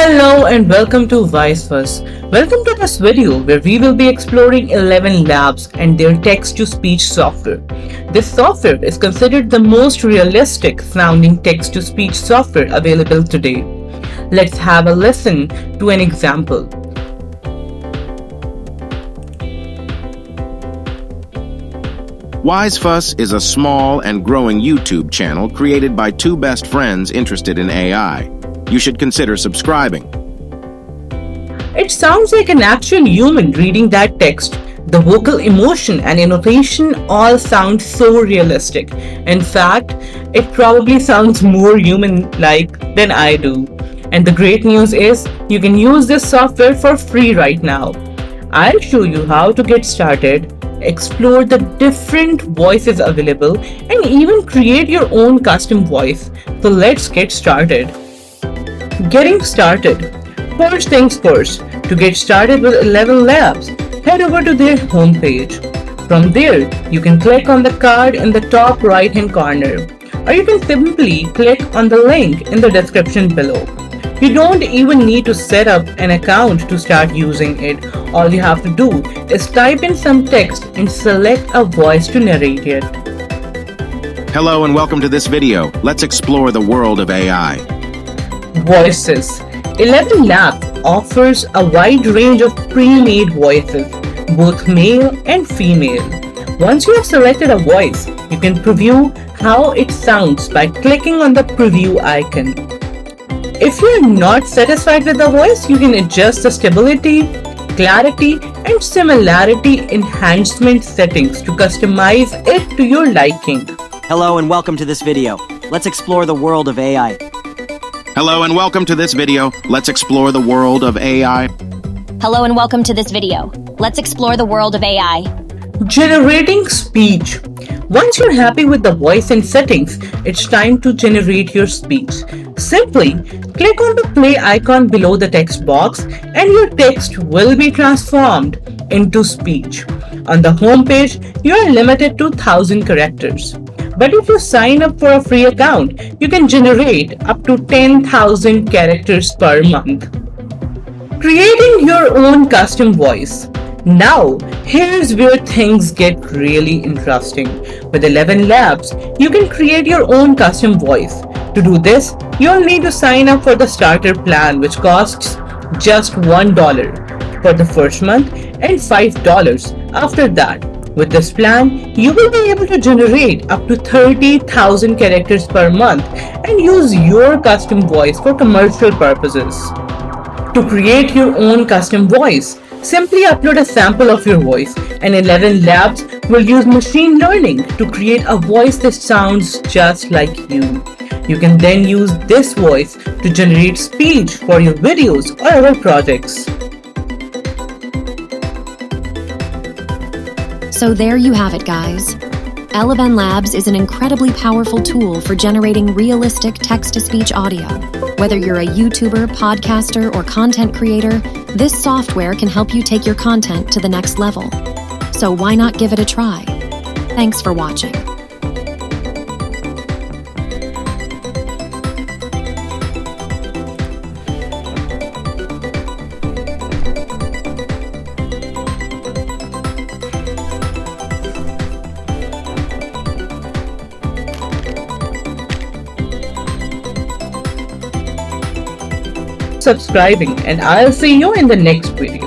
Hello and welcome to wisefuss. Welcome to this video where we will be exploring 11 labs and their text-to-speech software. This software is considered the most realistic sounding text-to-speech software available today. Let's have a listen to an example. Wisefuss is a small and growing YouTube channel created by two best friends interested in AI. You should consider subscribing. It sounds like an actual human reading that text. The vocal emotion and intonation all sound so realistic. In fact, it probably sounds more human-like than I do. And the great news is, you can use this software for free right now. I'll show you how to get started, explore the different voices available, and even create your own custom voice. So let's get started. Getting started. First things first, to get started with 11 Labs, head over to their homepage. From there, you can click on the card in the top right hand corner, or you can simply click on the link in the description below. You don't even need to set up an account to start using it. All you have to do is type in some text and select a voice to narrate it. Hello and welcome to this video. Let's explore the world of AI. Voices. 11 Labs offers a wide range of pre-made voices, both male and female. Once you have selected a voice, you can preview how it sounds by clicking on the preview icon. If you are not satisfied with the voice, you can adjust the stability, clarity, and similarity enhancement settings to customize it to your liking. Hello and welcome to this video. Let's explore the world of AI. Hello and welcome to this video. Let's explore the world of AI. Hello and welcome to this video. Let's explore the world of AI. Generating speech. Once you're happy with the voice and settings, it's time to generate your speech. Simply click on the play icon below the text box and your text will be transformed into speech. On the home page, you are limited to 1,000 characters. But if you sign up for a free account, you can generate up to 10,000 characters per month. Creating your own custom voice. Now, here's where things get really interesting. With 11 Labs, you can create your own custom voice. To do this, you'll need to sign up for the starter plan, which costs just $1 for the first month and $5 after that. With this plan, you will be able to generate up to 30,000 characters per month and use your custom voice for commercial purposes. To create your own custom voice, simply upload a sample of your voice, and 11 Labs will use machine learning to create a voice that sounds just like you. You can then use this voice to generate speech for your videos or other projects. So there you have it, guys. 11 Labs is an incredibly powerful tool for generating realistic text-to-speech audio. Whether you're a YouTuber, podcaster, or content creator, this software can help you take your content to the next level. So why not give it a try? Thanks for watching. Subscribing, and I'll see you in the next video.